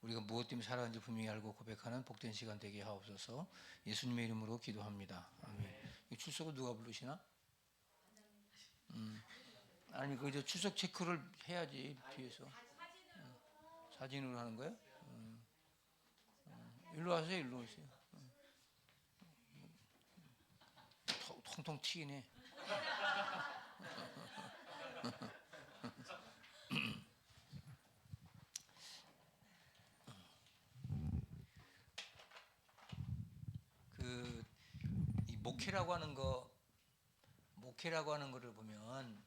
우리가 무엇 때문에 살아가는지 분명히 알고 고백하는 복된 시간 되게 하옵소서. 예수님의 이름으로 기도합니다. 아멘. 이 출석은 누가 부르시나? 아니 그 저 출석 체크를 해야지 뒤에서. 사진으로 하는 거예요? 일로 와세요. 일로 오세요. 통통 튀기네. 그 이 목회라고 하는 거를 보면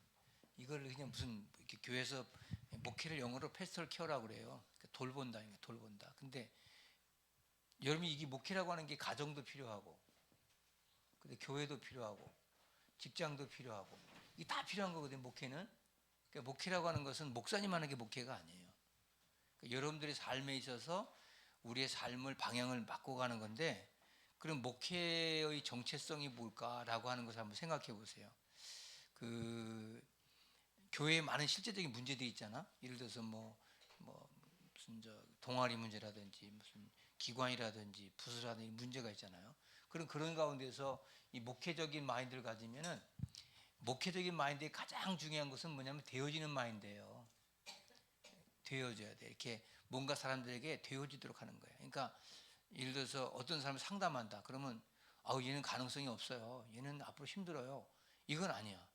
이걸 그냥 무슨 이렇게 교회에서 목회를 영어로 패스톨 케어라고 그래요. 그러니까 돌본다, 돌본다. 근데 여러분이 이게 목회라고 하는 게 가정도 필요하고, 근데 교회도 필요하고, 직장도 필요하고, 이게 다 필요한 거거든요. 목회는. 그러니까 목회라고 하는 것은 목사님 하는 게 목회가 아니에요. 그러니까 여러분들의 삶에 있어서 우리의 삶을 방향을 바꿔가는 건데, 그럼 목회의 정체성이 뭘까라고 하는 것을 한번 생각해 보세요. 그 교회에 많은 실제적인 문제들이 있잖아. 예를 들어서 뭐 무슨 저 동아리 문제라든지 무슨 기관이라든지 부서라든지 문제가 있잖아요. 그런 가운데서 이 목회적인 마인드를 가지면은 목회적인 마인드의 가장 중요한 것은 뭐냐면 되어지는 마인드예요. 되어져야 돼. 이렇게 뭔가 사람들에게 되어지도록 하는 거예요. 그러니까 예를 들어서 어떤 사람을 상담한다. 그러면 아우 얘는 가능성이 없어요. 얘는 앞으로 힘들어요. 이건 아니야.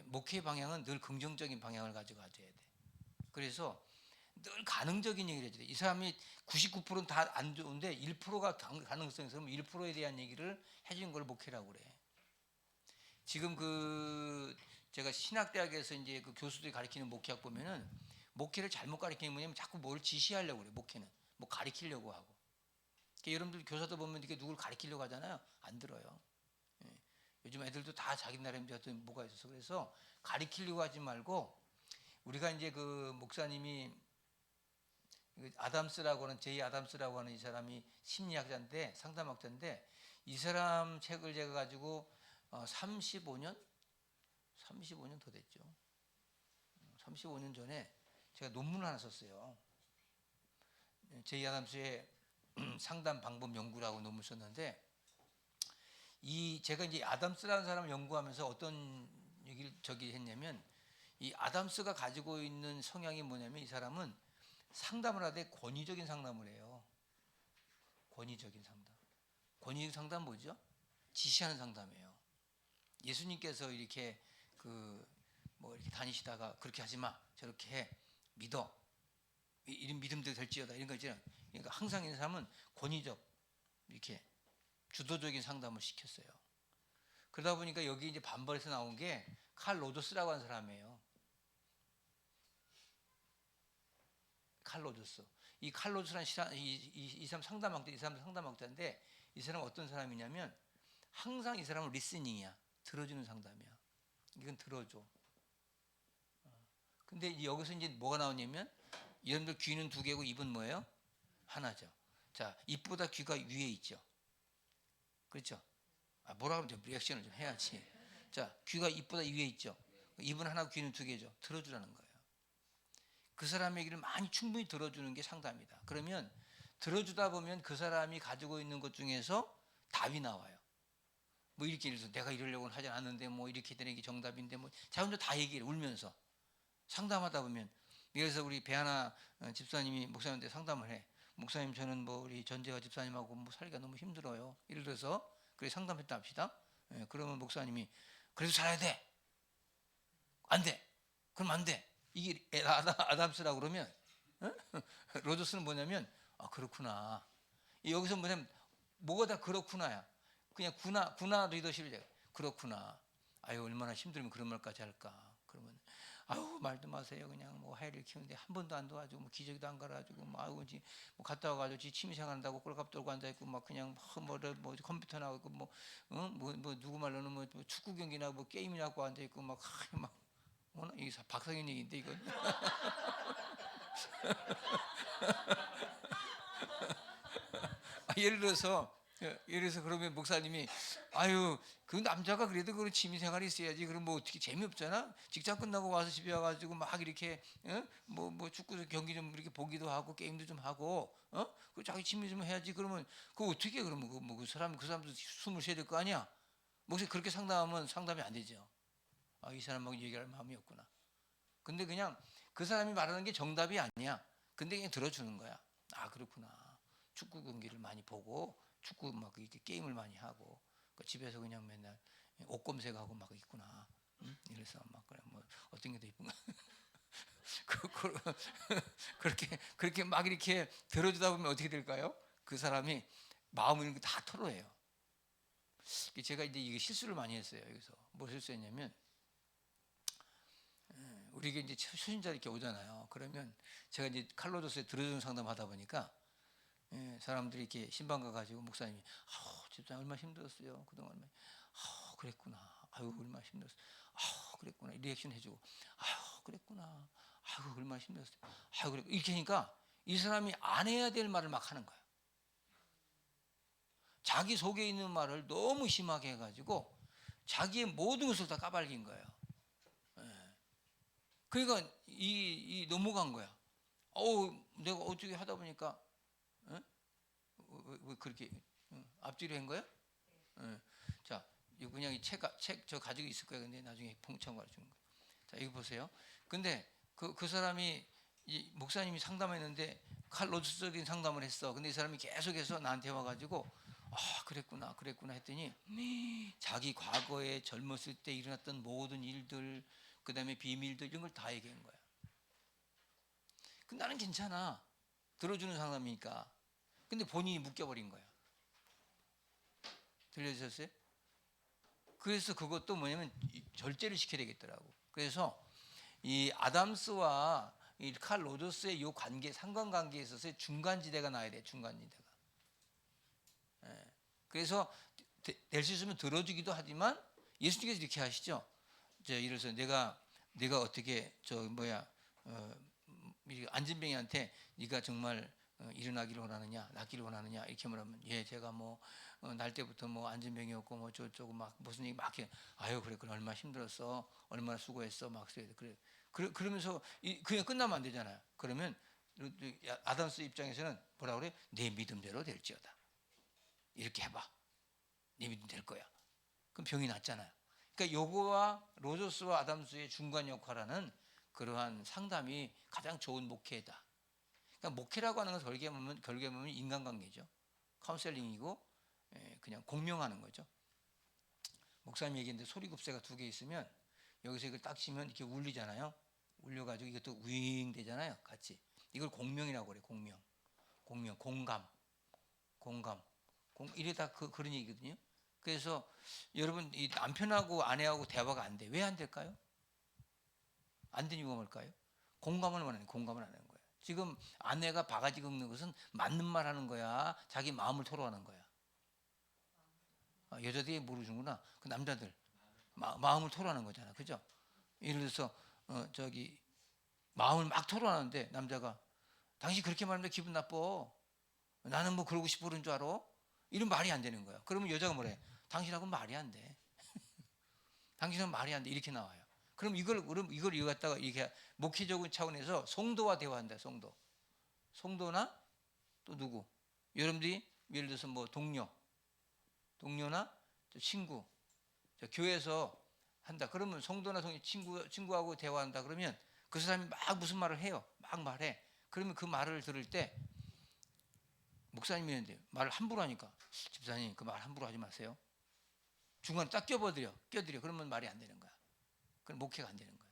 목회 방향은 늘 긍정적인 방향을 가지고 가져야 돼. 그래서 늘 가능적인 얘기를 해줘야 돼. 이 사람이 99%는 다 안 좋은데 1%가 가능성이 있으면 1%에 대한 얘기를 해주는 걸 목회라고 그래. 지금 그 제가 신학대학에서 이제 그 교수들이 가르치는 목회학 보면은 목회를 잘못 가르치는 뭐냐면 자꾸 뭘 지시하려고 그래. 목회는 뭐 가르치려고 하고. 그러니까 여러분들 교사도 보면 이렇게 누굴 가르치려고 하잖아요. 안 들어요. 예. 요즘 애들도 다 자기 나름대로 어떤 뭐가 있어서 그래서 가르치려고 하지 말고 우리가 이제 그 목사님이 아담스라고 하는 제이 아담스라고 하는 이 사람이 심리학자인데 상담학자인데 이 사람 책을 제가 가지고 35년 더 됐죠. 35년 전에 제가 논문을 하나 썼어요. 제이 아담스의 상담 방법 연구라고 논문을 썼는데 이 제가 이제 아담스라는 사람을 연구하면서 어떤 얘기를 저기 했냐면 이 아담스가 가지고 있는 성향이 뭐냐면 이 사람은 상담을 하되 권위적인 상담을 해요. 권위적인 상담. 권위적인 상담 뭐죠? 지시하는 상담이에요. 예수님께서 이렇게 이렇게 다니시다가 그렇게 하지 마, 저렇게 해, 믿어, 이런 믿음대로 될지어다 이런 거 있잖아요. 그러니까 항상 이 사람은 권위적 이렇게 주도적인 상담을 시켰어요. 그러다 보니까 여기 이제 반발해서 나온 게 칼 로저스라고 하는 사람이에요. 칼 로저스. 이 칼 로저스라는 이 사람 상담학자, 이 사람 상담학자인데 이 사람은 어떤 사람이냐면 항상 이 사람은 리스닝이야. 들어주는 상담이야. 이건 들어줘. 근데 여기서 이제 뭐가 나오냐면 여러분들 귀는 두 개고 입은 뭐예요? 하나죠. 자, 입보다 귀가 위에 있죠. 그렇죠? 뭐라 하면 좀 리액션을 좀 해야지. 자, 귀가 입보다 위에 있죠. 입은 하나, 귀는 두 개죠. 들어주라는 거예요. 그 사람의 얘기를 많이 충분히 들어주는 게 상담이다. 그러면 들어주다 보면 그 사람이 가지고 있는 것 중에서 답이 나와요. 뭐 이렇게 해서 내가 이러려고는 하지 않았는데 뭐 이렇게 되는 게 정답인데 뭐 자 혼자 다 얘기를 울면서 상담하다 보면 그래서 우리 배하나 집사님이 목사님한테 상담을 해. 목사님 저는 뭐 우리 전재가 집사님하고 뭐 살기가 너무 힘들어요. 예를 들어서 그래 상담했다 합시다. 예, 그러면 목사님이 그래도 살아야 돼. 안 돼. 그럼 안 돼. 이게 아담스라고 그러면 어? 로저스는 뭐냐면 그렇구나. 여기서 뭐냐면 뭐가 다 그렇구나야. 그냥 구나 리더십을 그렇구나. 아유 얼마나 힘들면 그런 말까지 할까. 그러면 아유 말도 마세요. 그냥 뭐 하이를 키우는데 한 번도 안 도와주고 뭐 기저귀도 안 갈아주고 뭐 아유 뭐 갔다 와가지고 지 취미생활 한다고 꼴값 들고 앉아 있고 막 그냥 뭐 컴퓨터 나오고 뭐 누구 말로는 뭐 축구 경기나 뭐 게임이나 하고 앉아 있고 막 이 박상현 얘기인데 이건 예를 들어서 예를 들어서 그러면 목사님이 아유 그 남자가 그래도 그런 취미 생활이 있어야지. 그럼 뭐 어떻게 재미없잖아. 직장 끝나고 와서 집에 와가지고 막 이렇게 뭐 축구 경기 좀 이렇게 보기도 하고 게임도 좀 하고 그 자기 취미 좀 해야지. 그러면 그 어떻게 그러면 그 사람도 숨을 쉬어야 될 거 아니야. 목사님 그렇게 상담하면 상담이 안 되죠. 아, 이 사람하고 얘기할 마음이 없구나. 근데 그냥 그 사람이 말하는 게 정답이 아니야. 근데 그냥 들어주는 거야. 아 그렇구나. 축구 경기를 많이 보고 축구 막 이렇게 게임을 많이 하고 그 집에서 그냥 맨날 옷 검색하고 막 있구나. 응? 이래서 막 그래 뭐 어떤 게 더 이쁜가? 그렇게 막 이렇게 들어주다 보면 어떻게 될까요? 그 사람이 마음을 다 털어해요. 제가 이제 이게 실수를 많이 했어요. 여기서 뭐 실수했냐면 우리가 이제 초신자 이렇게 오잖아요. 그러면 제가 이제 칼로도스에 들어주는 상담하다 보니까 사람들이 이렇게 신방 가가지고 목사님이 집사님 얼마나 힘들었어요. 그동안 얼마나 그랬구나. 아유 얼마나 힘들었어. 그랬구나. 리액션 해주고 그랬구나. 아유 얼마나 힘들었어요. 그래 이렇게 하니까 이 사람이 안 해야 될 말을 막 하는 거야. 자기 속에 있는 말을 너무 심하게 해가지고 자기의 모든 것을 다 까발린 거예요. 그러니까 이 넘어간 거야. 내가 어떻게 하다 보니까 왜 그렇게 앞뒤로 한 거야? 자, 이거 그냥 책 저 가지고 있을 거야. 근데 나중에 봉창과를 주는 거야. 자, 이거 보세요. 근데 그 사람이 이 목사님이 상담했는데 칼로스적인 상담을 했어. 근데 이 사람이 계속해서 나한테 와가지고 그랬구나 했더니 자기 과거에 젊었을 때 일어났던 모든 일들, 그 다음에 비밀들 이런 걸 다 얘기한 거야. 나는 괜찮아. 들어주는 상담이니까. 근데 본인이 묶여버린 거야. 들려주셨어요? 그래서 그것도 뭐냐면 절제를 시켜야 되겠더라고. 그래서 이 아담스와 이 칼 로저스의 이 관계, 상관관계에 있어서 중간지대가 나야 돼. 중간지대가. 그래서 될 수 있으면 들어주기도 하지만 예수님께서 이렇게 하시죠. 예를 들어서 내가 어떻게 안진뱅이한테 네가 정말 일어나기를 원하느냐, 낫기를 원하느냐 이렇게 말하면 제가 날 때부터 안진뱅이였고 저쩌고 막 무슨 얘기 막 해. 아유 그래 얼마나 힘들었어, 얼마나 수고했어 막 그래. 그러면서 그냥 끝나면 안 되잖아요. 그러면 아담스 입장에서는 뭐라 그래? 내 믿음대로 될지어다. 이렇게 해봐. 네 믿음 될 거야. 그럼 병이 낫잖아요. 그러니까 요거와 로저스와 아담스의 중간 역할하는 그러한 상담이 가장 좋은 목회다. 그러니까 목회라고 하는 건 결국에 보면 인간관계죠. 카운셀링이고 그냥 공명하는 거죠. 목사님 얘기했는데 소리급새가 2개 있으면 여기서 이걸 딱 치면 이렇게 울리잖아요. 울려가지고 이것도 윙 되잖아요. 같이. 이걸 공명이라고 그래. 공명, 공감. 이래 다 그런 얘기거든요. 그래서 여러분 이 남편하고 아내하고 대화가 안 돼. 왜 안 될까요? 안 되는 이유가 뭘까요? 공감을 안 하는 거예요. 지금 아내가 바가지 긁는 것은 맞는 말 하는 거야. 자기 마음을 토로하는 거야. 여자들이 모르는구나. 그 남자들 마음을 토로하는 거잖아. 그죠? 예를 들어서 마음을 막 토로하는데 남자가 당신 그렇게 말하면 기분 나빠. 나는 뭐 그러고 싶어 그런 줄 알아? 이런 말이 안 되는 거야. 그러면 여자가 뭐래? 당신하고는 말이 안 돼. 당신은 말이 안 돼. 이렇게 나와요. 그럼 이걸 갖다가 이렇게 목회적인 차원에서 성도와 대화한다. 성도나 또 누구? 여러분들이 예를 들어서 동료나 친구, 교회에서 한다. 그러면 성도나 친구하고 대화한다. 그러면 그 사람이 막 무슨 말을 해요. 막 말해. 그러면 그 말을 들을 때 목사님이 있는데 말을 함부로 하니까 집사님 그 말 함부로 하지 마세요. 중간에 딱 껴들여. 그러면 말이 안 되는 거야. 그럼 목회가 안 되는 거야.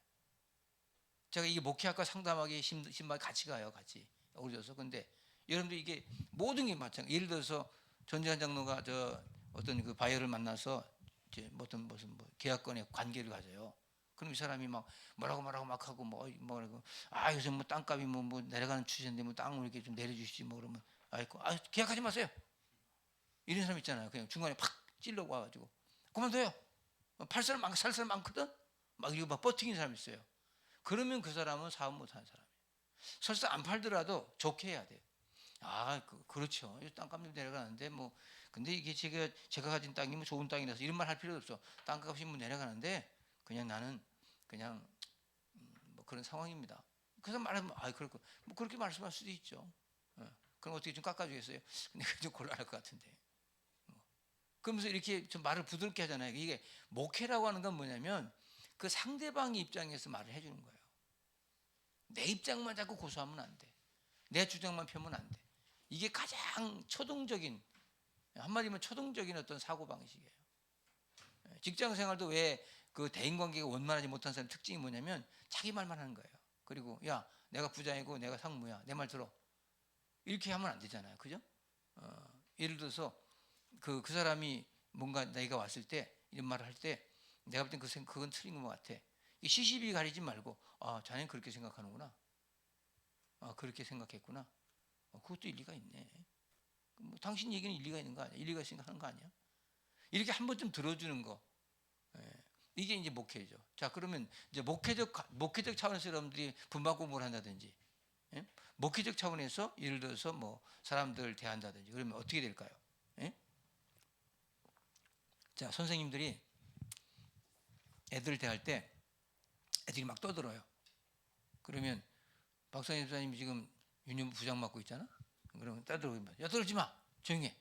제가 이게 목회학과 상담하기 신발 같이 가요. 같이 어울려서. 근데 여러분들 이게 모든 게 마찬가지. 예를 들어서 전재환 장로가 어떤 그 바이어를 만나서 이제 무슨 계약권의 관계를 가져요. 그럼 이 사람이 막 뭐라고 막 하고 뭐라고 요새 땅값이 내려가는 추세인데 땅을 이렇게 좀 내려주시지 그러면 계약하지 마세요. 이런 사람 있잖아요. 그냥 중간에 팍 찔러 와가지고 그만둬요. 살 사람 많거든. 막 이거 막 버티는 사람 있어요. 그러면 그 사람은 사업 못하는 사람이에요. 설사 안 팔더라도 좋게 해야 돼요. 그렇죠. 땅값이 내려가는데 뭐 근데 이게 제가 가진 땅이 뭐 좋은 땅이라서 이런 말 할 필요도 없어. 땅값이 뭐 내려가는데 그냥 나는 그냥 뭐 그런 상황입니다. 그래서 말하면 그렇고 뭐 그렇게 말씀할 수도 있죠. 그럼 어떻게 좀 깎아주겠어요? 근데 그게 좀 곤란할 것 같은데. 그러면서 이렇게 좀 말을 부드럽게 하잖아요. 이게 목회라고 하는 건 뭐냐면 그 상대방의 입장에서 말을 해주는 거예요. 내 입장만 자꾸 고수하면 안 돼. 내 주장만 펴면 안 돼. 이게 가장 초동적인, 한마디면 초동적인 어떤 사고방식이에요. 직장 생활도 왜 그 대인관계가 원만하지 못한 사람 특징이 뭐냐면 자기 말만 하는 거예요. 그리고 야, 내가 부장이고 내가 상무야. 내 말 들어. 이렇게 하면 안 되잖아요. 그죠? 예를 들어서 그 사람이 뭔가 내가 왔을 때 이런 말을 할 때 내가 볼 땐 그건 틀린 것 같아. 시시비 가리지 말고 자네는 그렇게 생각하는구나. 그렇게 생각했구나. 그것도 일리가 있네. 뭐 당신 얘기는 일리가 있는 거 아니야? 일리가 있으니까 하는 거 아니야? 이렇게 한 번쯤 들어주는 거. 이게 이제 목회죠. 자, 그러면 이제 목회적 차원에서 여러분들이 분반 공부를 한다든지, 목회적 차원에서 예를 들어서 뭐 사람들 대한다든지 그러면 어떻게 될까요? 자, 선생님들이 애들 대할 때 애들이 막 떠들어요. 그러면 박사님 집사님 지금 유년부 부장 맡고 있잖아. 그러면 떠들어요. 야, 떠들지 마. 조용히 해.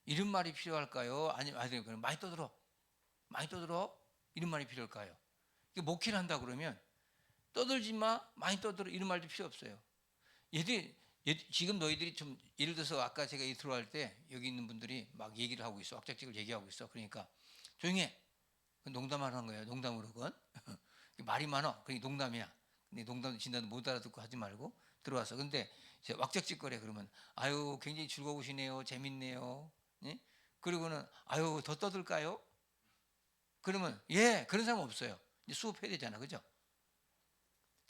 이런 말이 필요할까요? 아니면 그럼 많이 떠들어. 많이 떠들어. 이런 말이 필요할까요? 목회를 한다 그러면 떠들지 마. 많이 떠들어. 이런 말도 필요 없어요. 지금 너희들이 좀 예를 들어서 아까 제가 들어갈 때 여기 있는 분들이 막 얘기를 하고 있어. 악작직을 얘기하고 있어. 그러니까 조용히 해. 농담하는 거예요. 농담으로 그건. 말이 많아. 그게 농담이야. 근데 농담 진단도 못 알아듣고 하지 말고 들어와서. 근데 왁작지껄해 그러면 아유 굉장히 즐거우시네요. 재밌네요. 예? 그리고는 아유 더 떠들까요? 그러면 예 그런 사람 없어요. 이제 수업해야 되잖아. 그죠?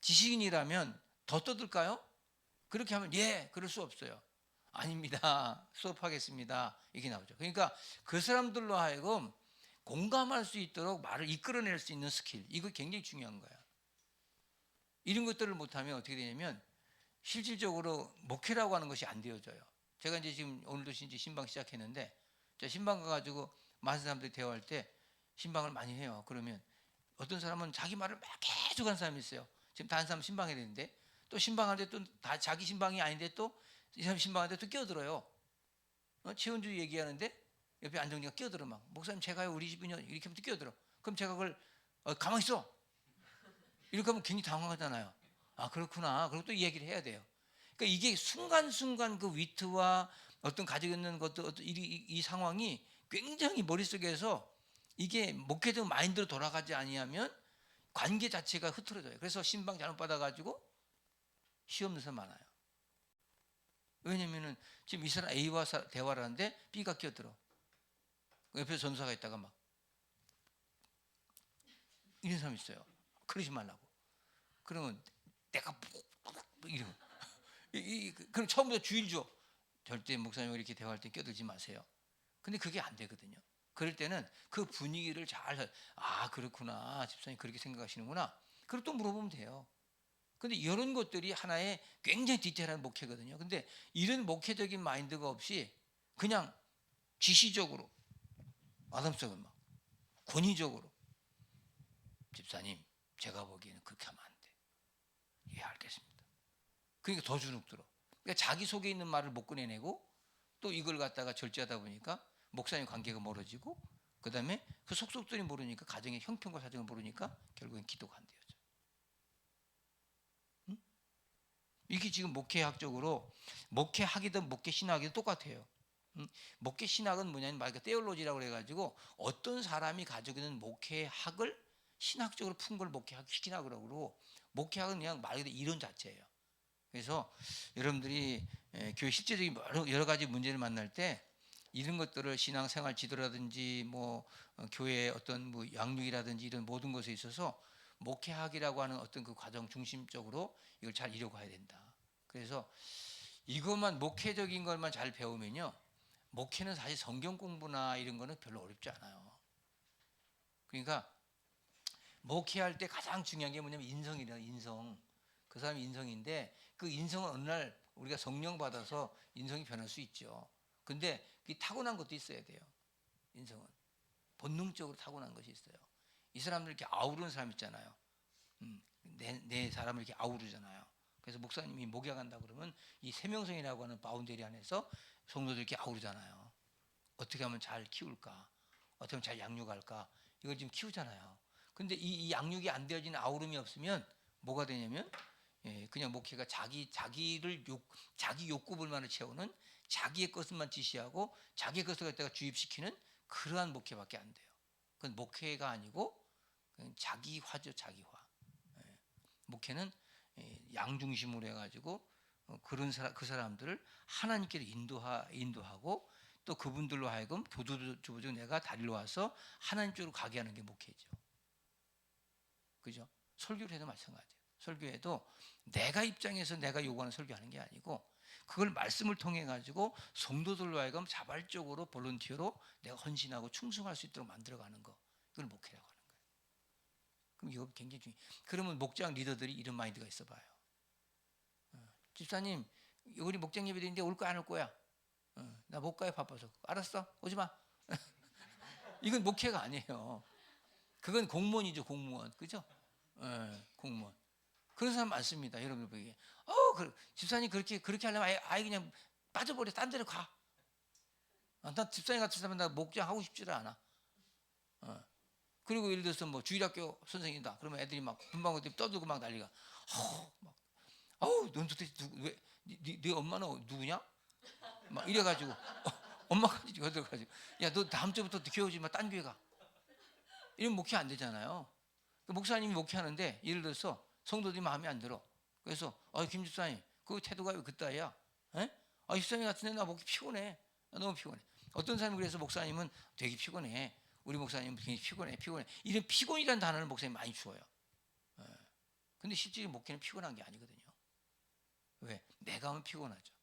지식인이라면 더 떠들까요? 그렇게 하면 예 그럴 수 없어요. 아닙니다. 수업하겠습니다. 이게 나오죠. 그러니까 그 사람들로 하여금 공감할 수 있도록 말을 이끌어낼 수 있는 스킬, 이거 굉장히 중요한 거야. 이런 것들을 못하면 어떻게 되냐면 실질적으로 목회라고 하는 것이 안 되어져요. 제가 이제 지금 오늘도 이제 신방 시작했는데 신방 가가지고 많은 사람들이 대화할 때 신방을 많이 해요. 그러면 어떤 사람은 자기 말을 막 계속 하는 사람이 있어요. 지금 다른 사람 신방해야 되는데 또 신방할 때 또 다 자기 신방이 아닌데 또 이 사람 신방할 때 또 끼어들어요. 최은주 얘기하는데 옆에 안정리가 끼어들어 막 목사님 제가요 우리 집은요 이렇게 하면 끼어들어. 그럼 제가 그걸 가만히 있어. 이렇게 하면 굉장히 당황하잖아요. 그렇구나. 그리고 또 이야기를 해야 돼요. 그러니까 이게 순간순간 그 위트와 어떤 가지고 있는 것도 어떤 이 상황이 굉장히 머릿속에서 이게 목회적 마인드로 돌아가지 아니하면 관계 자체가 흐트러져요. 그래서 신방 잘못 받아가지고 시험는 사람 많아요. 왜냐면은 지금 이 사람 A와 대화를 하는데 B가 끼어들어. 옆에 전사가 있다가 막 이런 사람 있어요. 그러지 말라고. 그러면 내가 이러고 그럼 처음부터 주의를 줘. 절대 목사님 이렇게 대화할 때 끼어들지 마세요. 근데 그게 안 되거든요. 그럴 때는 그 분위기를 그렇구나. 집사님 그렇게 생각하시는구나. 그리고 또 물어보면 돼요. 근데 이런 것들이 하나의 굉장히 디테일한 목회거든요. 근데 이런 목회적인 마인드가 없이 그냥 지시적으로 아담성을 막 권위적으로 집사님 제가 보기에는 그렇게 하면 안 돼. 예 알겠습니다. 그러니까 더 주눅들어. 그러니까 자기 속에 있는 말을 못 꺼내내고 또 이걸 갖다가 절제하다 보니까 목사님 관계가 멀어지고 그 다음에 그 속속들이 모르니까 가정의 형편과 사정을 모르니까 결국엔 기도가 안 되어져. 응? 이게 지금 목회학적으로 목회학이든 목회 신학이든 똑같아요. 응? 목회 신학은 뭐냐면 말 그대로 테올로지라고 해가지고 어떤 사람이 가지고 있는 목회학을 신학적으로 푼 걸 목회학 신학이라고 그러고 목회학은 그냥 말 그대로 이론 자체예요. 그래서 여러분들이 교회 실제적인 여러 가지 문제를 만날 때 이런 것들을 신앙생활 지도라든지 뭐 교회의 어떤 뭐 양육이라든지 이런 모든 것에 있어서 목회학이라고 하는 어떤 그 과정 중심적으로 이걸 잘 이뤄가야 된다. 그래서 이것만 목회적인 것만 잘 배우면요, 목회는 사실 성경 공부나 이런 거는 별로 어렵지 않아요. 그러니까 목회할 때 가장 중요한 게 뭐냐면 인성이래요. 인성. 그 사람이 인성인데 그 인성은 어느 날 우리가 성령 받아서 인성이 변할 수 있죠. 근데 그 타고난 것도 있어야 돼요. 인성은 본능적으로 타고난 것이 있어요. 이 사람들 이렇게 아우르는 사람 있잖아요. 내 사람을 이렇게 아우르잖아요. 그래서 목사님이 목양한다 그러면 이 세명성이라고 하는 바운더리 안에서 성도들 이렇게 아우르잖아요. 어떻게 하면 잘 키울까? 어떻게 하면 잘 양육할까? 이걸 지금 키우잖아요. 근데 이 양육이 안 되어지는 아우름이 없으면 뭐가 되냐면 그냥 목회가 자기 욕구불만을 채우는 자기의 것만 지시하고 자기의 것을 갖다가 주입시키는 그러한 목회밖에 안 돼요. 그건 목회가 아니고 그냥 자기화죠, 자기화. 목회는 양중심으로 해가지고 그 사람들을 하나님께로 인도하고 또 그분들로 하여금 교도주부적 내가 다리로 와서 하나님 쪽으로 가게 하는 게 목회죠. 그죠? 설교를 해도 마찬가지예요. 설교에도 내가 입장에서 내가 요구하는 설교하는 게 아니고 그걸 말씀을 통해 가지고 성도들로 하여금 자발적으로 볼런티어로 내가 헌신하고 충성할 수 있도록 만들어가는 거, 이걸 목회라고 하는 거예요. 그럼 이거 굉장히 중요해요. 그러면 목장 리더들이 이런 마인드가 있어 봐요. 집사님, 우리 목장 예배드리는데 올 거야 안 올 거야? 나 못 가요, 바빠서. 알았어, 오지 마. 이건 목회가 아니에요. 그건 공무원이죠, 공무원. 그죠? 공무원. 그런 사람 많습니다. 여러분들 보기에. 집사님 그렇게 하려면 아예 그냥 빠져버려. 딴 데로 가. 난 집사님 같은 사람은 나 목장 하고 싶지를 않아. 그리고 예를 들어서 뭐 주일학교 선생님이다. 그러면 애들이 막 분방구 때 떠들고 막 난리가. 넌 도대체 네 엄마는 누구냐? 막 이래가지고 엄마가 거들어가지고 야, 너 다음 주부터 교회 오지 마. 딴 교회 가. 이런 목회 안 되잖아요. 목사님이 목회하는데 예를 들어서 성도들이 마음에 안 들어. 그래서 김 집사님 그 태도가 왜 그따위야? 집사님 같은데 나 목회 피곤해. 나 너무 피곤해. 어떤 사람이 그래서 목사님은 되게 피곤해. 우리 목사님은 굉장히 피곤해. 이런 피곤이라는 단어를 목사님 많이 주어요. 근데 실제 목회는 피곤한 게 아니거든요. 왜? 내가 하면 피곤하죠.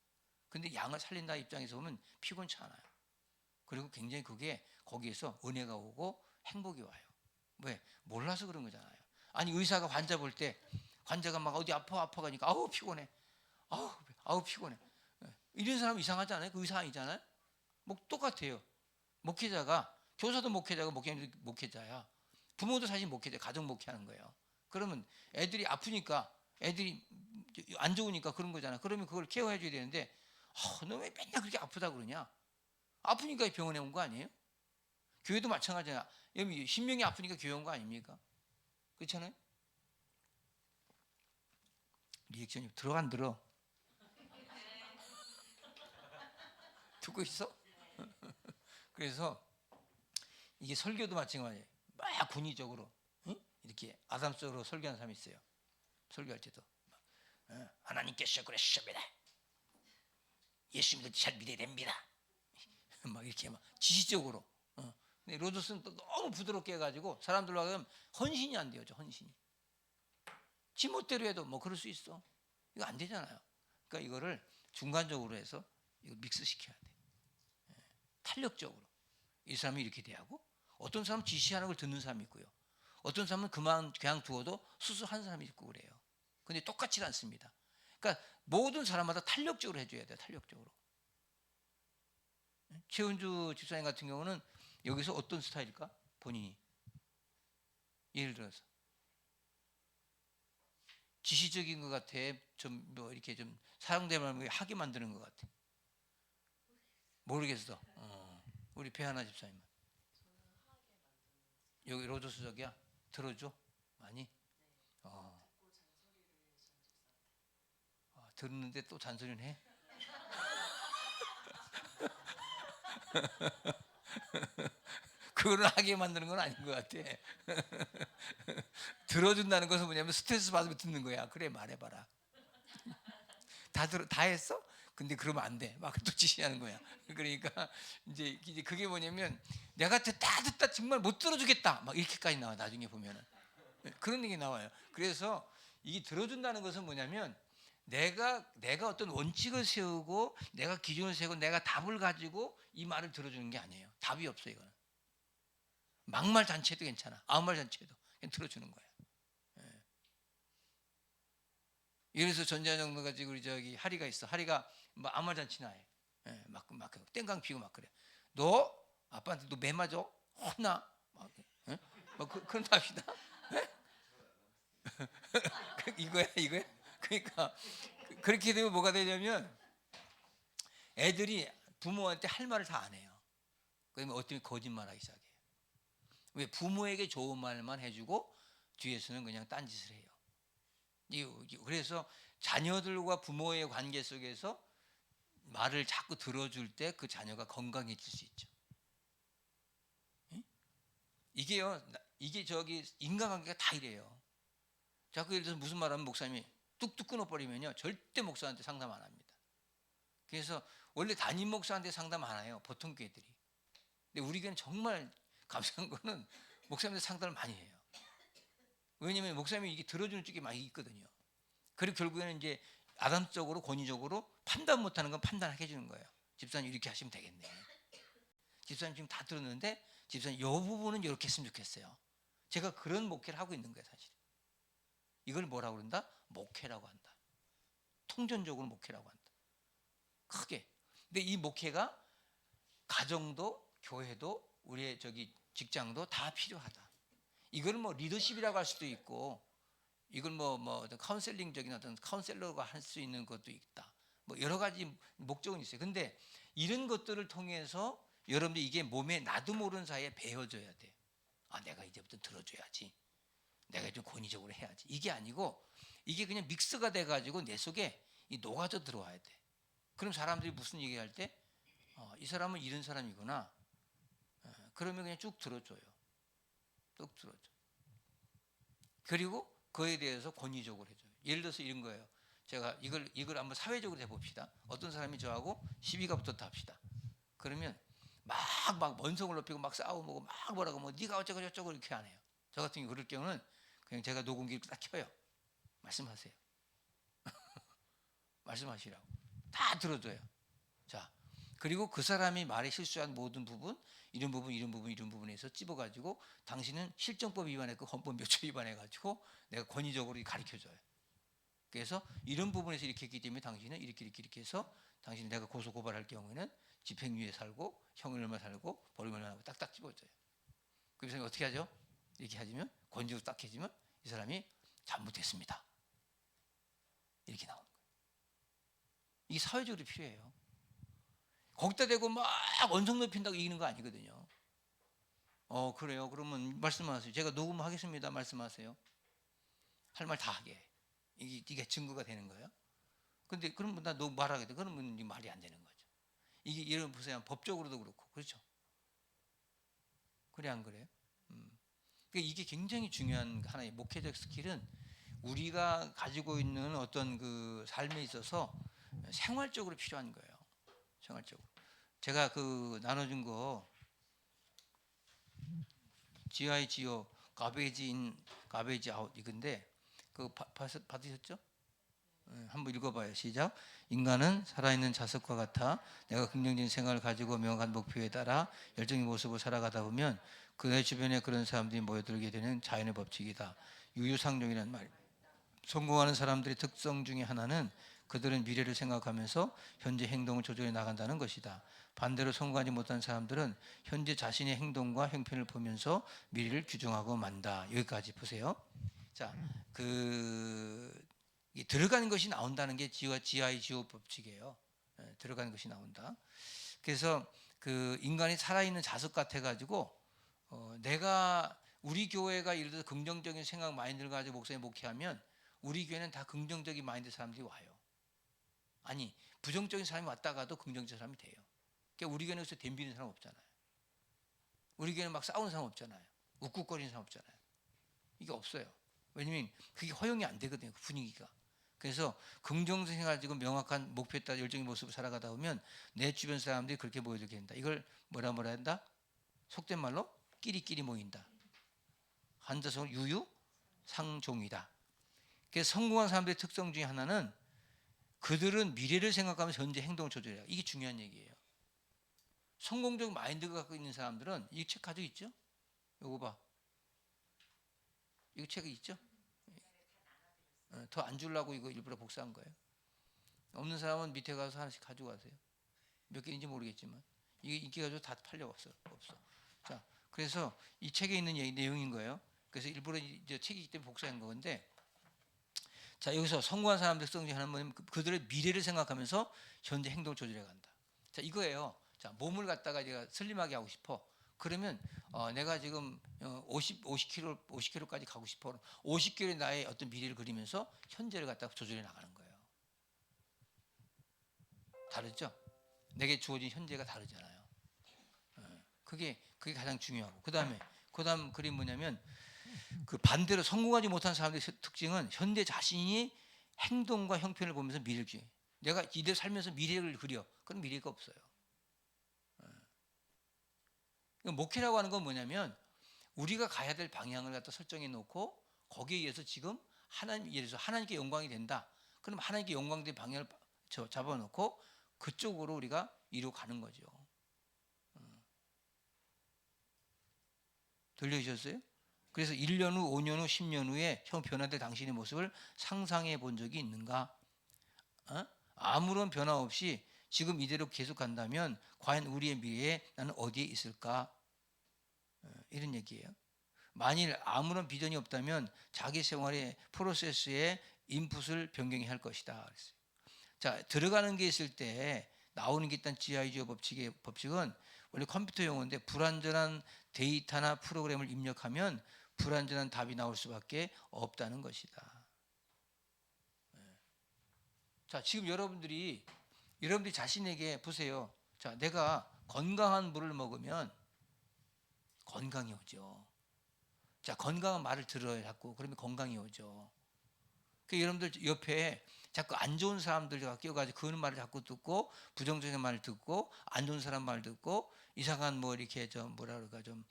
근데 양을 살린다 입장에서 보면 피곤치 않아요. 그리고 굉장히 그게 거기에서 은혜가 오고 행복이 와요. 왜? 몰라서 그런 거잖아요. 아니 의사가 환자 볼 때 환자가 막 어디 아파 가니까 피곤해. 피곤해. 이런 사람 이상하지 않아요? 그 의사 아니잖아요. 뭐 똑같아요. 목회자가 교사도 목회자고 목회자야. 부모도 사실 목회자, 가정 목회하는 거예요. 그러면 애들이 아프니까 애들이 안 좋으니까 그런 거잖아. 그러면 그걸 케어해 줘야 되는데 너 왜 맨날 그렇게 아프다 그러냐? 아프니까 병원에 온 거 아니에요? 교회도 마찬가지야. 여러분 신명이 아프니까 교회 온 거 아닙니까? 그렇잖아요. 리액션이 들어 안 들어? 듣고 있어? 그래서 이게 설교도 마찬가지예요. 막 군의적으로 이렇게 아담적으로 설교하는 사람이 있어요. 설교할 때도 하나님께서 그러셨습니다. 예수 믿을 때 잘 믿어야 됩니다. 막 이렇게 막 지시적으로. 근데 로저스는 또 너무 부드럽게 해가지고 사람들로 하여금 헌신이 안 돼요. 헌신이. 지멋대로 해도 뭐 그럴 수 있어. 이거 안 되잖아요. 그러니까 이거를 중간적으로 해서 이거 믹스시켜야 돼. 탄력적으로. 이 사람이 이렇게 대하고 어떤 사람은 지시하는 걸 듣는 사람이 있고요. 어떤 사람은 그냥 두어도 수수한 사람이 있고 그래요. 근데 똑같지 않습니다. 그러니까 모든 사람마다 탄력적으로 해줘야 돼요. 탄력적으로. 최은주 집사님 같은 경우는 여기서 어떤 스타일일까? 본인이 예를 들어서 지시적인 것 같아. 좀 뭐 이렇게 좀 사용되면 하게 만드는 것 같아. 모르겠어. 우리 배하나 집사님은 여기 로저스적이야. 들어줘 많이. 듣는데 또 잔소리는 해. 그거는 하게 만드는 건 아닌 것 같아. 들어준다는 것은 뭐냐면 스트레스 받으면 듣는 거야. 그래 말해봐라. 다 했어? 근데 그러면 안 돼. 막 또 지시하는 거야. 그러니까 이제 그게 뭐냐면 내가 듣다 정말 못 들어주겠다. 막 이렇게까지 나와. 나중에 보면은 그런 얘기 나와요. 그래서 이게 들어준다는 것은 뭐냐면 내가 어떤 원칙을 세우고 내가 기준을 세우고 내가 답을 가지고 이 말을 들어주는 게 아니에요. 답이 없어 이거는. 막말 잔치해도 괜찮아. 아무 말 잔치해도 그냥 들어주는 거야. 예를 들어서 전자정도 가지고 우리 저기 하리가 있어. 하리가 뭐 아무 말도 않지나 해. 예, 막 땡강 피고 막 그래. 너 아빠한테 너 매 맞아? 혼나? 막, 예? 뭐 그런답니다. 이거야. 그러니까 그렇게 되면 뭐가 되냐면 애들이 부모한테 할 말을 다 안 해요. 그러면 어떻게 거짓말하기 시작해요. 왜 부모에게 좋은 말만 해주고 뒤에서는 그냥 딴짓을 해요. 그래서 자녀들과 부모의 관계 속에서 말을 자꾸 들어줄 때 그 자녀가 건강해질 수 있죠. 이게요, 이게 저기 인간관계가 다 이래요. 자꾸 예를 들어서 무슨 말하면 목사님이 뚝뚝 끊어버리면요, 절대 목사한테 상담 안 합니다. 그래서 원래 담임 목사한테 상담 안 해요, 보통 교회들이. 근데 우리 교회는 정말 감사한 거는 목사님한테 상담을 많이 해요. 왜냐하면 목사님이 이게 들어주는 쪽이 많이 있거든요. 그리고 결국에는 이제 아담적으로 권위적으로 판단 못하는 건 판단하게 해주는 거예요. 집사님 이렇게 하시면 되겠네. 집사님 지금 다 들었는데 집사님 이 부분은 이렇게 했으면 좋겠어요. 제가 그런 목회를 하고 있는 거예요, 사실. 이걸 뭐라고 그런다? 목회라고 한다. 통전적으로 목회라고 한다. 크게. 근데 이 목회가 가정도 교회도 우리의 저기 직장도 다 필요하다. 이걸 뭐 리더십이라고 할 수도 있고, 이걸 뭐 어떤 카운셀링적인 어떤 카운셀러가 할 수 있는 것도 있다. 뭐 여러 가지 목적은 있어요. 근데 이런 것들을 통해서 여러분들 이게 몸에 나도 모르는 사이에 배워져야 돼. 아, 내가 이제부터 들어줘야지. 내가 좀 권위적으로 해야지. 이게 아니고 이게 그냥 믹스가 돼가지고 내 속에 이 녹아져 들어와야 돼. 그럼 사람들이 무슨 얘기할 때, 이 사람은 이런 사람이구나. 그러면 그냥 쭉 들어줘요. 쭉 들어줘. 그리고 그에 대해서 권위적으로 해줘요. 예를 들어서 이런 거예요. 제가 이걸 한번 사회적으로 해봅시다. 어떤 사람이 저하고 시비가 붙었다 합시다. 그러면 막 원성을 높이고 막 싸우고 막 뭐라고 뭐 네가 어쩌고 저쩌고 이렇게 안 해요. 저 같은 경우 그럴 경우는 그냥 제가 녹음기를 딱 켜요. 말씀하세요. 말씀하시라고. 다 들어줘요. 자, 그리고 그 사람이 말에 실수한 모든 부분, 이런 부분에서 찝어가지고 당신은 실정법 위반했고 헌법 몇 조 위반해가지고 내가 권위적으로 가르쳐줘요. 그래서 이런 부분에서 이렇게 했기 때문에 당신은 이렇게 해서 당신이 내가 고소 고발할 경우에는 집행유예 살고 형을 얼마 살고 벌금 얼마 하고 딱딱 찝어줘요. 그래서 어떻게 하죠? 이렇게 하시면 권위적으로 딱 해지면 이 사람이 잘못했습니다. 이렇게 나오는 거예요. 이게 사회적으로 필요해요. 거기다 대고 막 원성 높인다고 이기는 거 아니거든요. 그래요. 그러면 말씀하세요. 제가 녹음하겠습니다. 말씀하세요. 할 말 다 하게. 이게 증거가 되는 거예요. 근데 그러면 나 너 말하게 돼. 그러면 말이 안 되는 거죠. 이게 이런 보세요. 법적으로도 그렇고 그렇죠. 그래 안 그래요? 그러니까 이게 굉장히 중요한 하나의 목회적 스킬은 우리가 가지고 있는 어떤 그 삶에 있어서 생활적으로 필요한 거예요. 생활적으로. 제가 그 나눠준 거 GIGO 가베이지 인 가베이지 아웃 이건데 그거 받으셨죠? 한번 읽어봐요. 시작. 인간은 살아있는 자석과 같아 내가 긍정적인 생각을 가지고 명확한 목표에 따라 열정의 모습을 살아가다 보면 그의 주변에 그런 사람들이 모여들게 되는 자연의 법칙이다. 유유상종이라는 말. 성공하는 사람들의 특성 중에 하나는 그들은 미래를 생각하면서 현재 행동을 조절해 나간다는 것이다. 반대로 성공하지 못한 사람들은 현재 자신의 행동과 형편을 보면서 미래를 규정하고 만다. 여기까지 보세요. 자, 들어가는 것이 나온다는 게 GIGO 법칙이에요. 들어가는 것이 나온다. 그래서 그 인간이 살아있는 자석 같아 가지고 내가 우리 교회가 예를 들어서 긍정적인 생각 마인드를 가지고 목사님 목회하면 우리 교회는 다 긍정적인 마인드 사람들이 와요. 아니 부정적인 사람이 왔다가도 긍정적인 사람이 돼요. 그러니까 우리 교회는 여기서 덤비는 사람 없잖아요. 우리 교회는 막 싸우는 사람 없잖아요. 욱욱거리는 사람 없잖아요. 이게 없어요. 왜냐면 그게 허용이 안 되거든요. 그 분위기가. 그래서 긍정적인 가지고 명확한 목표에 따라 열정의 모습을 살아가다 보면 내 주변 사람들이 그렇게 보여주게 된다. 이걸 뭐라 한다? 속된 말로 끼리끼리 모인다. 한자성어 유유상종이다. 그래서 성공한 사람들의 특성 중에 하나는 그들은 미래를 생각하면서 현재 행동을 조절해요. 이게 중요한 얘기예요. 성공적 마인드가 갖고 있는 사람들은 이 책 가지고 있죠? 이거 봐. 이거 책이 있죠? 더 안 주려고 이거 일부러 복사한 거예요. 없는 사람은 밑에 가서 하나씩 가지고 가세요. 몇 개인지 모르겠지만 이게 인기 가지고 다 팔려왔어. 없어. 자, 그래서 이 책에 있는 내용인 거예요. 그래서 일부러 이제 책이기 때문에 복사한 건데, 자, 여기서 성공한 사람들 성장하는 뭐냐면 그들의 미래를 생각하면서 현재 행동을 조절해 간다. 자, 이거예요. 자, 몸을 갖다가 제가 슬림하게 하고 싶어. 그러면 내가 지금 50kg까지 가고 싶어. 50kg의 나의 어떤 미래를 그리면서 현재를 갖다가 조절해 나가는 거예요. 다르죠? 내게 주어진 현재가 다르잖아요. 그게 가장 중요하고, 그다음 그림 뭐냐면, 그 반대로 성공하지 못한 사람들의 특징은 현재 자신이 행동과 형편을 보면서 미래를 그려. 내가 이대로 살면서 미래를 그려. 그럼 미래가 없어요. 목회라고 하는 건 뭐냐면, 우리가 가야 될 방향을 갖다 설정해 놓고 거기에 의해서 지금 하나님, 예를 들어서 하나님께 영광이 된다. 그럼 하나님께 영광된 방향을 잡아놓고 그쪽으로 우리가 이루어 가는 거죠. 들려주셨어요? 그래서 1년 후, 5년 후, 10년 후에 형 변화될 당신의 모습을 상상해 본 적이 있는가? 아무런 변화 없이 지금 이대로 계속 간다면 과연 우리의 미래에 나는 어디에 있을까? 이런 얘기예요. 만일 아무런 비전이 없다면 자기 생활의 프로세스에 인풋을 변경해야 할 것이다. 그랬어요. 자, 들어가는 게 있을 때 나오는 게 일단 GIGO 법칙은 원래 컴퓨터 용어인데, 불완전한 데이터나 프로그램을 입력하면 불완전한 답이 나올 수밖에 없다는 것이다. 자, 지금 여러분들이 자신에게 보세요. 자, 내가 건강한 물을 먹으면 건강이 오죠. 자, 건강한 말을 들어야 자꾸. 그러면 건강이 오죠. 그 여러분들 옆에 자꾸 안 좋은 사람들과 끼어가지고 그 말을 자꾸 듣고, 부정적인 말을 듣고, 안 좋은 사람 말 듣고, 이상한 뭐 이렇게 좀 뭐라 그럴까, 좀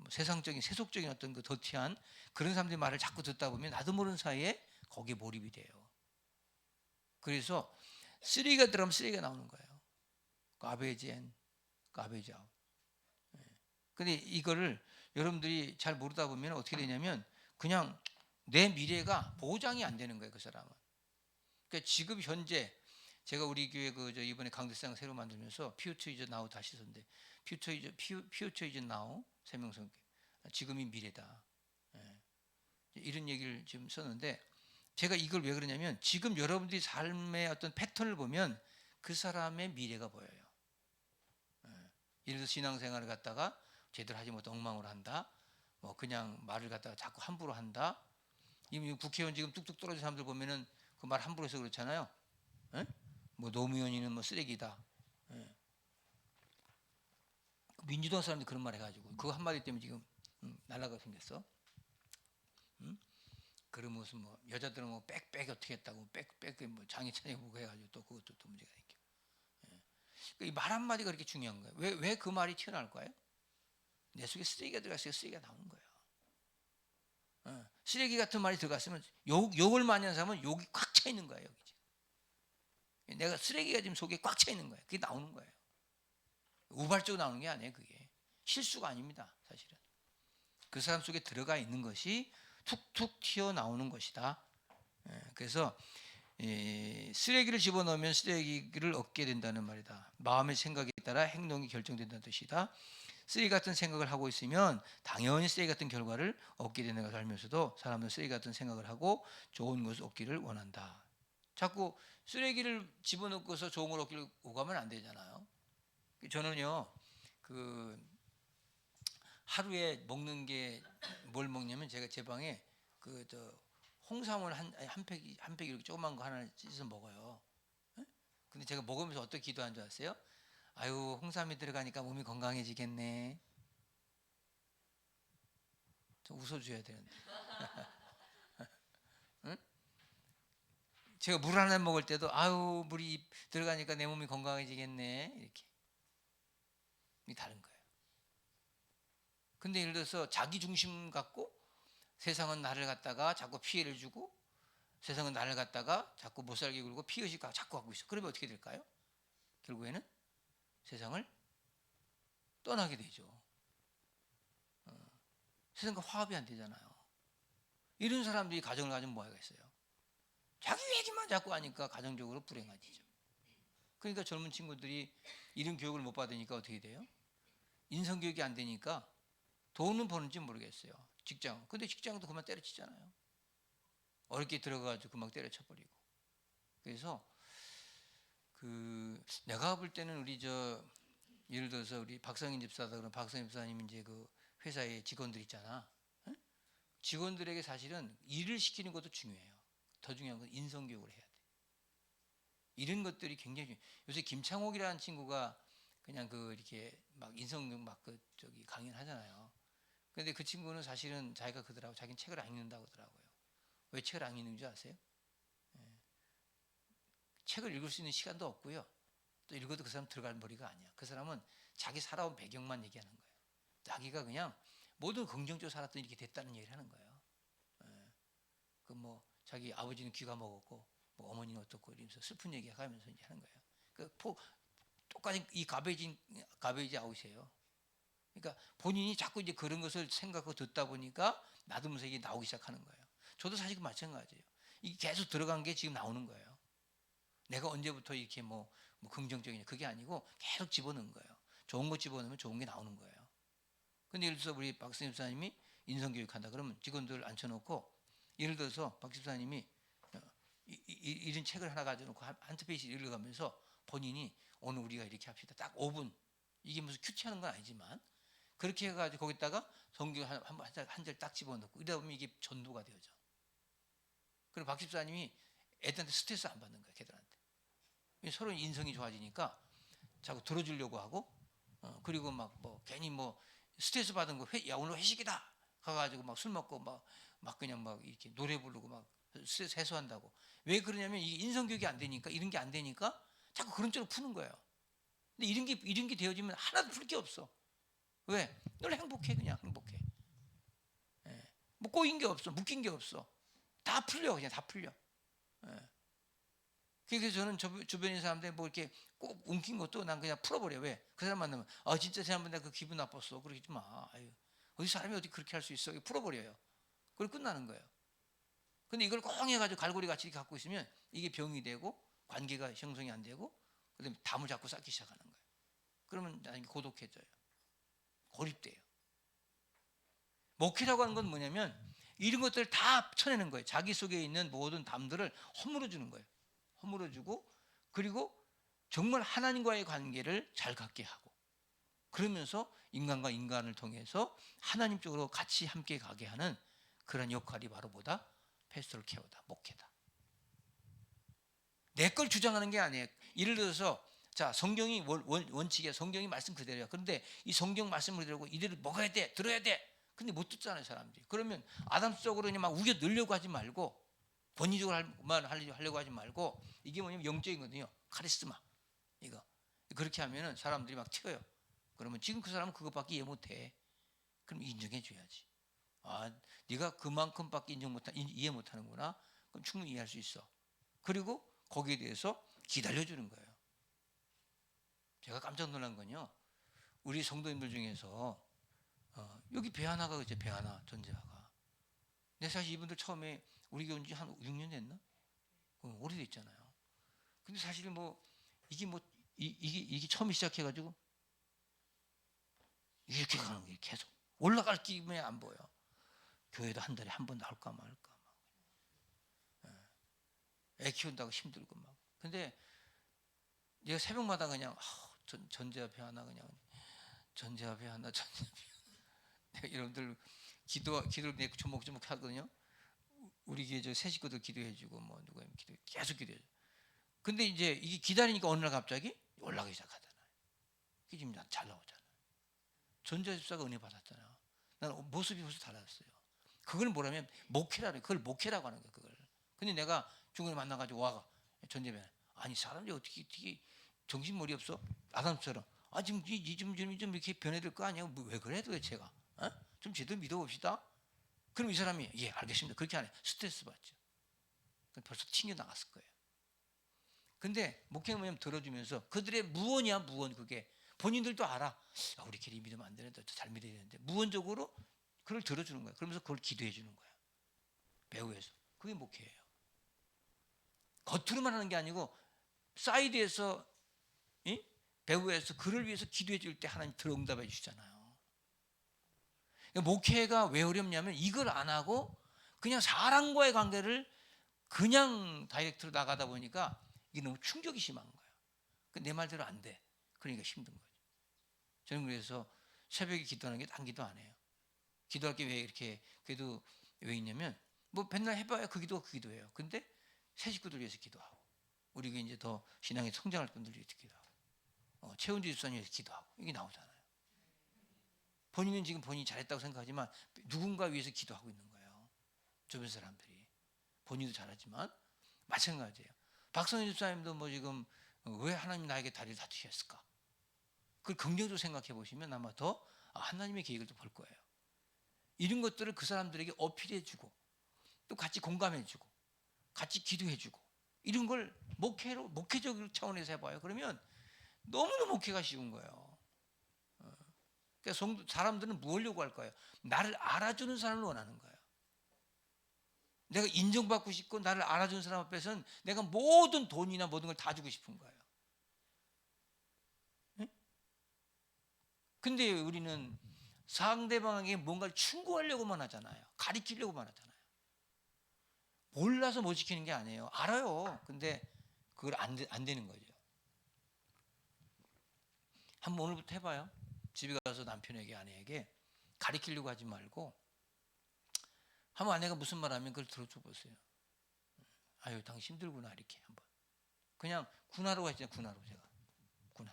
세상적인 세속적인 어떤 그 더티한 그런 사람들의 말을 자꾸 듣다 보면 나도 모르는 사이에 거기에 몰입이 돼요. 그래서 쓰레기가 들어가면 쓰레기가 나오는 거예요. garbage in, garbage out. 근데 이거를 여러분들이 잘 모르다 보면 어떻게 되냐면, 그냥 내 미래가 보장이 안 되는 거예요, 그 사람은. 그러니까 지금 현재 제가 우리 교회 이번에 강대상 새로 만들면서 Future is now 다시 썼는데, Future is now 세명성, 지금이 미래다. 이런 얘기를 지금 썼는데, 제가 이걸 왜 그러냐면, 지금 여러분들이 삶의 어떤 패턴을 보면 그 사람의 미래가 보여요. 예를 들어서 신앙생활을 갖다가 제대로 하지 못해 엉망으로 한다. 뭐 그냥 말을 갖다가 자꾸 함부로 한다. 이미 국회의원 지금 뚝뚝 떨어진 사람들 보면은 그 말 함부로 해서 그렇잖아요. 뭐 노무현이는 뭐 쓰레기다. 민주당 사람들이 그런 말 해가지고 그거 한마디 때문에 지금 날라가 생겼어. 그런 무슨 뭐 여자들은 뭐 빽빽 어떻게 했다고 빽빽 뭐 장애찬이 보고 해가지고 또 그것도 또 문제가 있고. 이 말 한마디가 그렇게 중요한 거예요. 왜 그 말이 튀어나올까요? 내 속에 쓰레기가 들어갔어요. 쓰레기가 나오는 거예요. 쓰레기 같은 말이 들어갔으면 욕을 많이 하는 사람은 욕이 꽉 차 있는 거예요. 여기. 내가 쓰레기가 지금 속에 꽉 차 있는 거예요. 그게 나오는 거예요. 우발적으로 나오는 게 아니에요. 그게 실수가 아닙니다. 사실은 그 사람 속에 들어가 있는 것이 툭툭 튀어나오는 것이다. 그래서 쓰레기를 집어넣으면 쓰레기를 얻게 된다는 말이다. 마음의 생각에 따라 행동이 결정된다는 뜻이다. 쓰레기 같은 생각을 하고 있으면 당연히 쓰레기 같은 결과를 얻게 되는 것을 알면서도 사람은 쓰레기 같은 생각을 하고 좋은 것을 얻기를 원한다. 자꾸 쓰레기를 집어넣고서 좋은 걸 얻기를 오가면 안 되잖아요. 저는요, 그 하루에 먹는 게 뭘 먹냐면, 제가 제 방에 홍삼을 한 팩 이렇게 조그만 거 하나 찢어서 먹어요. 근데 제가 먹으면서 어떻게 기도한 줄 아세요? 아유, 홍삼이 들어가니까 몸이 건강해지겠네. 좀 웃어줘야 되는데. 응? 제가 물 하나 먹을 때도 아유, 물이 들어가니까 내 몸이 건강해지겠네. 이렇게. 이 다른 거예요. 근데 예를 들어서 자기 중심 갖고 세상은 나를 갖다가 자꾸 피해를 주고, 세상은 나를 갖다가 자꾸 못 살게 굴고 피해의식 자꾸 갖고 있어. 그러면 어떻게 될까요? 결국에는 세상을 떠나게 되죠. 세상과 화합이 안 되잖아요. 이런 사람들이 가정을 가지면 뭐 하겠어요? 자기 얘기만 자꾸 하니까 가정적으로 불행해지죠. 그러니까 젊은 친구들이 이런 교육을 못 받으니까 어떻게 돼요? 인성교육이 안 되니까 돈은 버는지 모르겠어요. 직장. 근데 직장도 그만 때려치잖아요. 어렵게 들어가가지고 그만 때려쳐버리고. 그래서 내가 볼 때는 우리 예를 들어서 우리 박성인 집사다 그러면 박성인 집사님 이제 그 회사의 직원들 있잖아. 응? 직원들에게 사실은 일을 시키는 것도 중요해요. 더 중요한 건 인성교육을 해야 돼. 이런 것들이 굉장히 중요해요. 요새 김창옥이라는 친구가 그냥 이렇게 막 인성교육 강의를 하잖아요. 근데 그 친구는 사실은 자기가 그러더라고. 자기는 책을 안 읽는다고 하더라고요. 왜 책을 안 읽는 줄 아세요? 책을 읽을 수 있는 시간도 없고요. 또 읽어도 그 사람 들어갈 머리가 아니야. 그 사람은 자기 살아온 배경만 얘기하는 거예요. 자기가 그냥 모두 긍정적으로 살았더니 이렇게 됐다는 얘기를 하는 거예요. 자기 아버지는 귀가 먹었고 뭐 어머니는 어떻고 이러면서 슬픈 얘기 하면서 이제 하는 거예요. 똑같이 이 가베이지 아웃이에요. 그러니까 본인이 자꾸 이제 그런 것을 생각하고 듣다 보니까 나도면서 이게 나오기 시작하는 거예요. 저도 사실 마찬가지예요. 이게 계속 들어간 게 지금 나오는 거예요. 내가 언제부터 이렇게 뭐 긍정적이냐 그게 아니고 계속 집어넣은 거예요. 좋은 거 집어넣으면 좋은 게 나오는 거예요. 근데 예를 들어서 우리 박 집사님이 인성교육한다 그러면 직원들 앉혀놓고 예를 들어서 박 집사님이 이런 책을 하나 가져놓고 한 페이지 읽어가면서 본인이 오늘 우리가 이렇게 합시다. 딱 5분. 이게 무슨 큐티하는 건 아니지만 그렇게 해가지고 거기다가 성경 한 절 딱 집어넣고 이러다 보면 이게 전도가 되어져. 그리고 박 집사님이 애들한테 스트레스 안 받는 거야. 걔들한테. 서로 인성이 좋아지니까 자꾸 들어주려고 하고 그리고 괜히 스트레스 받은 거 야 오늘 회식이다 가가지고 막 술 먹고 그냥 이렇게 노래 부르고 막 스트레스 해소한다고. 왜 그러냐면 이게 인성교육이 안 되니까 이런 게 안 되니까 자꾸 그런 쪽으로 푸는 거예요. 근데 이런 게 되어지면 하나도 풀 게 없어. 왜? 늘 행복해. 그냥 행복해. 뭐 꼬인 게 없어. 묶인 게 없어. 다 풀려. 그냥 다 풀려. 그래서 저는 주변에 있는 사람들 뭐 이렇게 꼭 웅킨 것도 난 그냥 풀어버려. 왜? 그 사람 만나면 진짜 지난번에 내가 그 기분 나빴어. 그러지 마. 아유, 어디 사람이 어떻게 그렇게 할 수 있어? 풀어버려요. 그리고 끝나는 거예요. 근데 이걸 꼭 해가지고 갈고리 같이 이렇게 갖고 있으면 이게 병이 되고 관계가 형성이 안 되고 그다음에 담을 자꾸 쌓기 시작하는 거예요. 그러면 나중에 고독해져요. 고립돼요. 목회라고 하는 건 뭐냐면 이런 것들을 다 쳐내는 거예요. 자기 속에 있는 모든 담들을 허물어 주는 거예요. 허물어 주고 그리고 정말 하나님과의 관계를 잘 갖게 하고 그러면서 인간과 인간을 통해서 하나님 쪽으로 같이 함께 가게 하는 그런 역할이 바로 뭐다? 패스토럴 케어다. 목회다. 내 걸 주장하는 게 아니에요. 예를 들어서 자 성경이 원칙이야. 성경이 말씀 그대로야. 그런데 이 성경 말씀을 들고 이대로 먹어야 돼. 들어야 돼. 근데 못 듣잖아요 사람들이. 그러면 아담스적으로 그냥 막 우겨 넣으려고 하지 말고 본인적으로 하려고 하지 말고 이게 뭐냐면 영적인 거거든요. 카리스마 이거 그렇게 하면은 사람들이 막 튀어요. 그러면 지금 그 사람은 그것밖에 이해 못해. 그럼 인정해 줘야지. 네가 그만큼밖에 이해 못하는구나. 그럼 충분히 이해할 수 있어. 그리고 거기에 대해서 기다려 주는 거예요. 제가 깜짝 놀란 건요. 우리 성도님들 중에서 여기 배하나가 이제 배하나 전재하가. 근데 사실 이분들 처음에 우리 교회 온지 한 6년 됐나? 오래됐잖아요. 근데 사실 이게 처음 시작해가지고 이렇게 가는 거예요. 계속 올라갈 기분이 안 보여. 교회도 한 달에 한 번 나올까 말까 애 키운다고 힘들고 막. 근데 내가 새벽마다 그냥 전제 앞에 하나 그냥 전제 앞에 하나 전제 앞에 내가 여러분들 기도를 내 조목조목 하거든요. 우리 교회 새 식구들 기도해주고 누가 계속 기도해. 근데 이제 이게 기다리니까 어느 날 갑자기 올라가기 시작하잖아요. 그게 지금 잘 나오잖아요. 전자집사가 은혜 받았잖아. 난 모습이 벌써 달랐어요. 그걸 뭐라면 목회라는 그걸 목회라고 하는 거야. 그걸. 근데 내가 중간에 만나가지고 와가 전재배 아니 사람들이 어떻게 정신머리 없어? 아담처럼 지금 이렇게 변해들 거 아니야? 왜 그래 도대체가? 좀 제대로 믿어봅시다. 그럼 이 사람이 예 알겠습니다. 그렇게 안 해. 스트레스 받죠. 벌써 튕겨 나갔을 거예요. 근데 목회는 뭐냐면 들어주면서 그들의 무언이야 무언 그게 본인들도 알아. 우리끼리 믿으면 안 되는데 잘 믿어야 되는데 무언적으로 그걸 들어주는 거야. 그러면서 그걸 기도해 주는 거야. 배후에서. 그게 목회예요. 겉으로만 하는 게 아니고 사이드에서, 배후에서 그를 위해서 기도해 줄 때 하나님 들어 응답해 주시잖아요. 목회가 왜 어렵냐면 이걸 안 하고 그냥 사람과의 관계를 그냥 다이렉트로 나가다 보니까 이게 너무 충격이 심한 거예요. 내 말대로 안 돼. 그러니까 힘든 거죠. 저는 그래서 새벽에 기도하는 게 딴 기도 안 해요. 기도할 게 왜 이렇게 그래도 왜 있냐면 뭐 맨날 해봐야 그 기도가 그 기도예요. 근데 새 식구들 위해서 기도하고 우리가 이제 더 신앙에 성장할 분들 위해서 기도하고 최은주 집사님 위해서 기도하고 이게 나오잖아요. 본인은 지금 본인이 잘했다고 생각하지만 누군가 위해서 기도하고 있는 거예요. 주변 사람들이. 본인도 잘하지만 마찬가지예요. 박성희 집사님도 뭐 지금 왜 하나님 나에게 다리를 다치셨을까? 그걸 긍정적으로 생각해 보시면 아마 더 하나님의 계획을 또 볼 거예요. 이런 것들을 그 사람들에게 어필해 주고 또 같이 공감해 주고 같이 기도해 주고 이런 걸 목회적 차원에서 해봐요. 그러면 너무너무 목회가 쉬운 거예요. 그러니까 사람들은 뭐 하려고 할 거예요? 나를 알아주는 사람을 원하는 거예요. 내가 인정받고 싶고 나를 알아주는 사람 앞에서는 내가 모든 돈이나 모든 걸 다 주고 싶은 거예요. 근데 우리는 상대방에게 뭔가를 충고하려고만 하잖아요. 가리키려고만 하잖아요. 몰라서 못 지키는 게 아니에요. 알아요. 근데 그걸 안 되는 거죠. 한번 오늘부터 해봐요. 집에 가서 남편에게 아내에게 가리키려고 하지 말고 한번 아내가 무슨 말 하면 그걸 들어줘 보세요. 아유 당신 힘들구나 이렇게 한번. 그냥 군화로 하잖아요. 군화로 제가. 군화.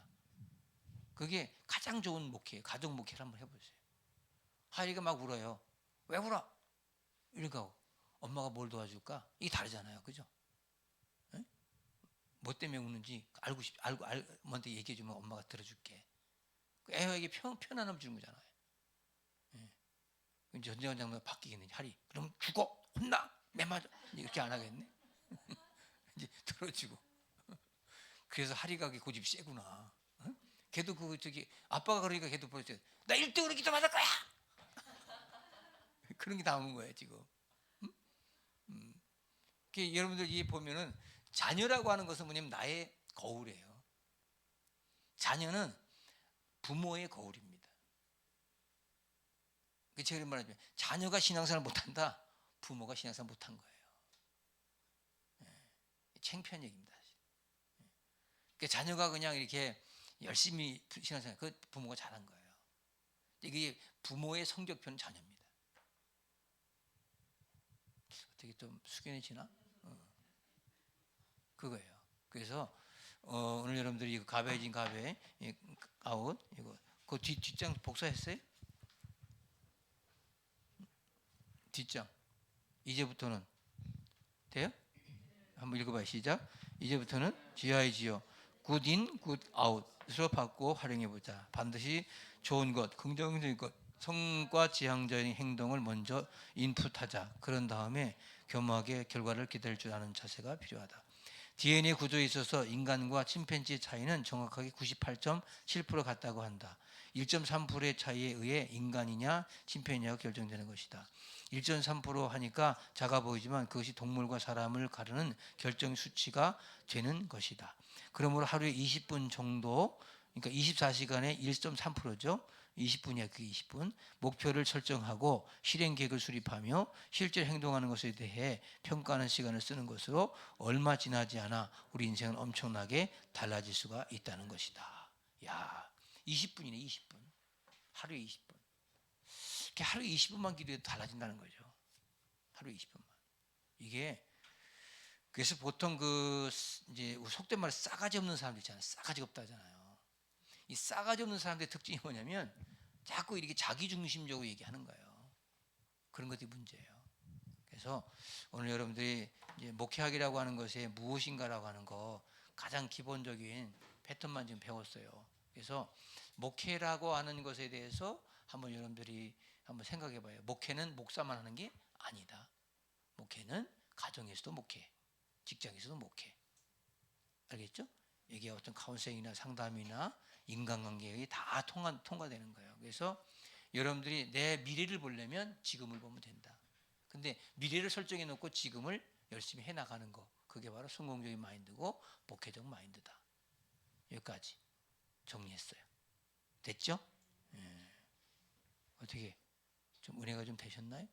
그게 가장 좋은 목회예요. 가정 목회를 한번 해보세요. 하이가 막 울어요. 왜 울어? 이렇게 하고 엄마가 뭘 도와줄까? 이게 다르잖아요. 그죠? 에? 뭐 때문에 우는지 알고 먼저 얘기해 주면 엄마가 들어줄게. 애에게 편안함 주는 거잖아요. 이제 전쟁장로 바뀌겠는지 하리. 그럼 죽어 혼나 매 맞아 이렇게 안 하겠네. 이제 들어주고. 그래서 하리가 고집이 세구나. 걔도 저기 아빠가 그러니까 걔도 보였어요. 나 1등으로 기도 받을 거야. 그런 게 나오는 거예요 지금. 여러분들 이 보면은 자녀라고 하는 것은 뭐냐면 나의 거울이에요. 자녀는 부모의 거울입니다. 제가 말하자면 자녀가 신앙생활 못한다. 부모가 신앙생활 못한 거예요. 창피한 얘기입니다. 자녀가 그냥 이렇게 열심히 신앙생활 그 부모가 잘한 거예요. 이게 부모의 성적표는 자녀입니다. 어떻게 좀 숙연해지나? 그거예요. 그래서 오늘 여러분들이 이거 가베진 가베 아웃 이거 그 뒷장 복사했어요? 뒷장 이제부터는 돼요? 한번 읽어봐요. 시작. 이제부터는 GIGO 굿인 굿아웃으로 바꾸어 활용해보자. 반드시 좋은 것, 긍정적인 것, 성과 지향적인 행동을 먼저 인풋하자. 그런 다음에 겸허하게 결과를 기다릴 줄 아는 자세가 필요하다. DNA 구조에 있어서 인간과 침팬지 차이는 정확하게 98.7% 같다고 한다. 1.3%의 차이에 의해 인간이냐 침팬지냐가 결정되는 것이다. 1.3% 하니까 작아 보이지만 그것이 동물과 사람을 가르는 결정 수치가 되는 것이다. 그러므로 하루에 20분 정도, 그러니까 24시간에 1.3%죠. 20분이야, 그게 20분. 목표를 설정하고 실행 계획을 수립하며 실제 행동하는 것에 대해 평가하는 시간을 쓰는 것으로 얼마 지나지 않아 우리 인생은 엄청나게 달라질 수가 있다는 것이다. 야, 20분이네, 20분. 하루에 20분. 하루에 20분만 기도해도 달라진다는 거죠. 하루에 20분만. 이게 그래서 보통 이제 속된 말로 싸가지 없는 사람들 있잖아요. 싸가지 없다 하잖아요. 이 싸가지 없는 사람들의 특징이 뭐냐면 자꾸 이렇게 자기중심적으로 얘기하는 거예요. 그런 것들이 문제예요. 그래서 오늘 여러분들이 이제 목회학이라고 하는 것이 무엇인가라고 하는 거 가장 기본적인 패턴만 지금 배웠어요. 그래서 목회라고 하는 것에 대해서 한번 여러분들이 한번 생각해 봐요. 목회는 목사만 하는 게 아니다. 목회는 가정에서도 목회, 직장에서도 목회. 알겠죠? 이게 어떤 카운셀링이나 상담이나 인간관계에 다 통과되는 거예요. 그래서 여러분들이 내 미래를 보려면 지금을 보면 된다. 근데 미래를 설정해 놓고 지금을 열심히 해 나가는 거, 그게 바로 성공적인 마인드고 목회적 마인드다. 여기까지 정리했어요. 됐죠? 예. 어떻게 좀 은혜가 좀 되셨나요?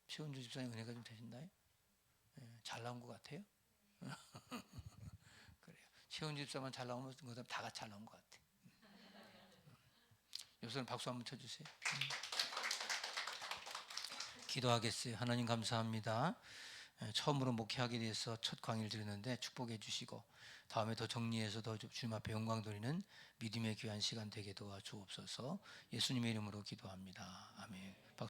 최원주 집사님 은혜가 좀 되셨나요? 예. 잘 나온 것 같아요? 그래요. 최원주 집사만 잘 나오면 그다음 다 같이 잘 나온 것 같아. 여기서는 박수 한번 쳐주세요. 기도하겠어요. 하나님 감사합니다. 처음으로 목회하게 돼서 첫 강의를 드렸는데 축복해 주시고 다음에 더 정리해서 더 주님 앞에 영광 돌리는 믿음의 귀한 시간 되게 도와주옵소서. 예수님의 이름으로 기도합니다. 아멘.